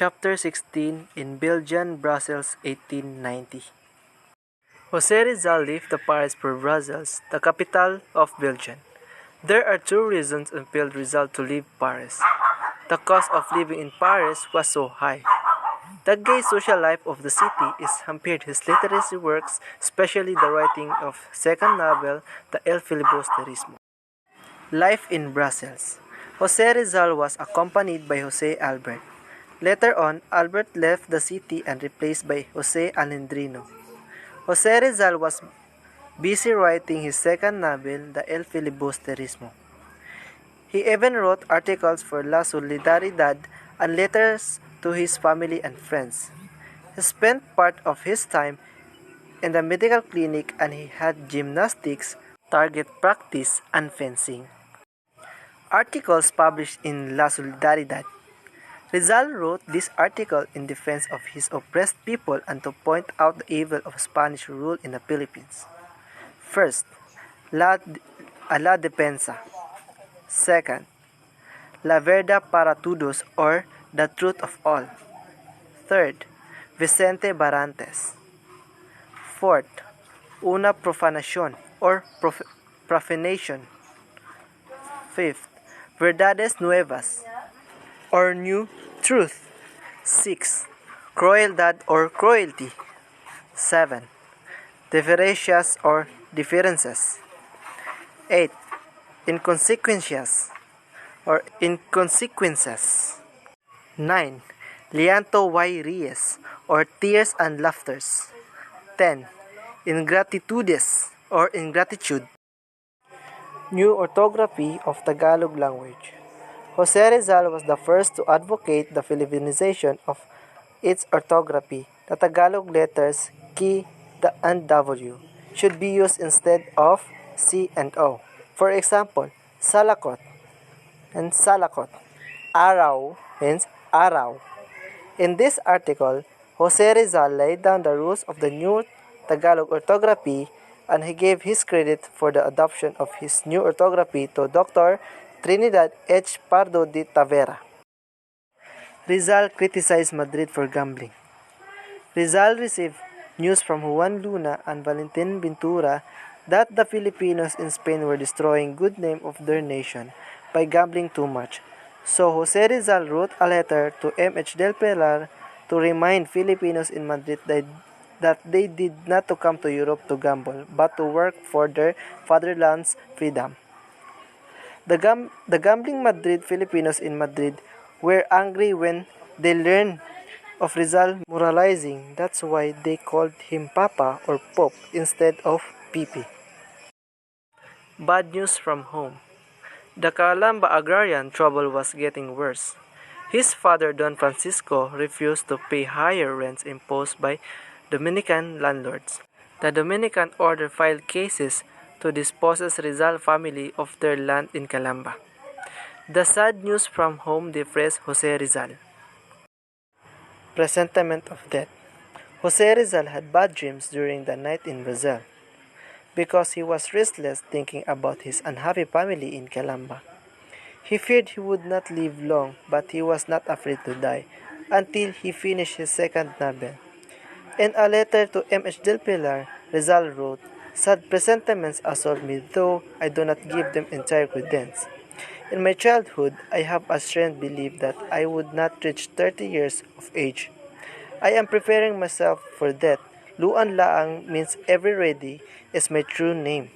Chapter 16 in Belgian Brussels 1890. José Rizal left the Paris for Brussels, the capital of Belgium. There are two reasons impelled Rizal to leave Paris. The cost of living in Paris was so high. The gay social life of the city is hampered his literary works, especially the writing of second novel, the El Filibusterismo. Life in Brussels. José Rizal was accompanied by José Albert. Later on, Albert left the city and replaced by José Alejandrino. José Rizal was busy writing his second novel, the El Filibusterismo. He even wrote articles for La Solidaridad and letters to his family and friends. He spent part of his time in the medical clinic and he had gymnastics, target practice, and fencing. Articles published in La Solidaridad. Rizal wrote this article in defense of his oppressed people and to point out the evil of Spanish rule in the Philippines. First, La Defensa. Second, La Verdad para Todos or The Truth of All. Third, Vicente Barrantes. Fourth, Una Profanación or Profanation. Fifth, Verdades Nuevas or New Truth. 6. Crueldad or Cruelty. 7. Diferencias or Differences. 8. Inconsequencias or Inconsequences. 9. Llanto y ries or Tears and Laughters. 10. Ingratitudes or Ingratitude. New orthography of Tagalog language. José Rizal was the first to advocate the Filipinization of its orthography. The Tagalog letters K and W should be used instead of C and O. For example, salakot and salakot. Araw means araw. In this article, José Rizal laid down the rules of the new Tagalog orthography and he gave his credit for the adoption of his new orthography to Dr. Trinidad H. Pardo de Tavera. Rizal criticized Madrid for gambling. Rizal received news from Juan Luna and Valentin Ventura that the Filipinos in Spain were destroying good name of their nation by gambling too much. So José Rizal wrote a letter to M.H. del Pilar to remind Filipinos in Madrid that they did not to come to Europe to gamble, but to work for their fatherland's freedom. The gambling Madrid Filipinos in Madrid were angry when they learned of Rizal moralizing. That's why they called him Papa or Pope instead of Pipi. Bad news from home. The Calamba agrarian trouble was getting worse. His father Don Francisco refused to pay higher rents imposed by Dominican landlords. The Dominican order filed cases to dispose Rizal family of their land in Calamba. The sad news from home depressed José Rizal. Presentment of death. José Rizal had bad dreams during the night in Brazil because he was restless thinking about his unhappy family in Calamba. He feared he would not live long, but he was not afraid to die until he finished his second novel. In a letter to M.H. del Pilar, Rizal wrote, "Sad presentiments assault me, though I do not give them entire credence. In my childhood, I have a strange belief that I would not reach 30 years of age. I am preparing myself for death. Luan Laang means ever ready is my true name."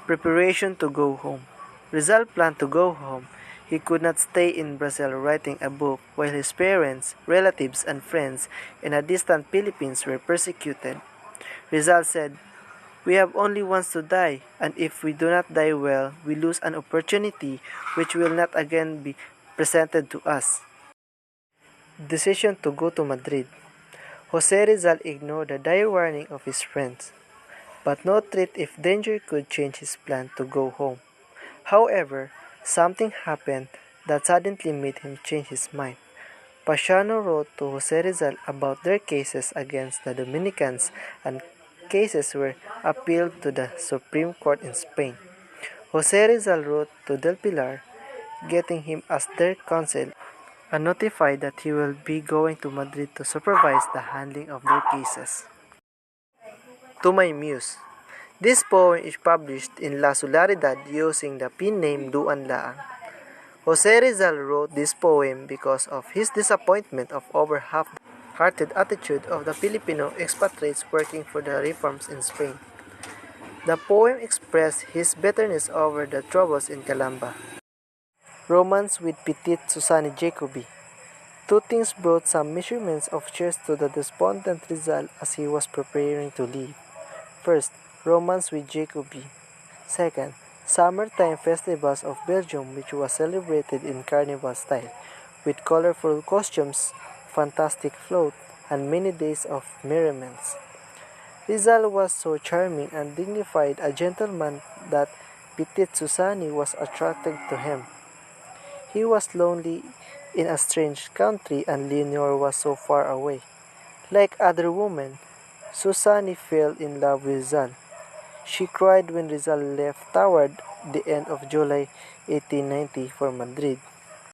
Preparation to go home. Rizal planned to go home. He could not stay in Brazil writing a book while his parents, relatives, and friends in a distant Philippines were persecuted. Rizal said, "We have only once to die, and if we do not die well, we lose an opportunity which will not again be presented to us." Decision to go to Madrid. José Rizal ignored the dire warning of his friends, but no threat if danger could change his plan to go home. However, something happened that suddenly made him change his mind. Paciano wrote to José Rizal about their cases against the Dominicans and cases were appealed to the Supreme Court in Spain. José Rizal wrote to Del Pilar, getting him as their counsel. and notified that he will be going to Madrid to supervise the handling of their cases. To my Muse. This poem is published in La Solaridad using the pen name Duan Laang. Jose Rizal wrote this poem because of his disappointment of over half-hearted attitude of the Filipino expatriates working for the reforms in Spain. The poem expressed his bitterness over the troubles in Calamba. Romance with Petit Susan Jacobi. Two things brought some measurements of cheers to the despondent Rizal as he was preparing to leave. First, romance with Jacobi. Second, summertime festivals of Belgium, which was celebrated in carnival style, with colorful costumes, fantastic float, and many days of merriments. Rizal was so charming and dignified a gentleman that Petit Susani was attracted to him. He was lonely in a strange country and Leonor was so far away. Like other women, Susani fell in love with Rizal. She cried when Rizal left toward the end of July 1890 for Madrid.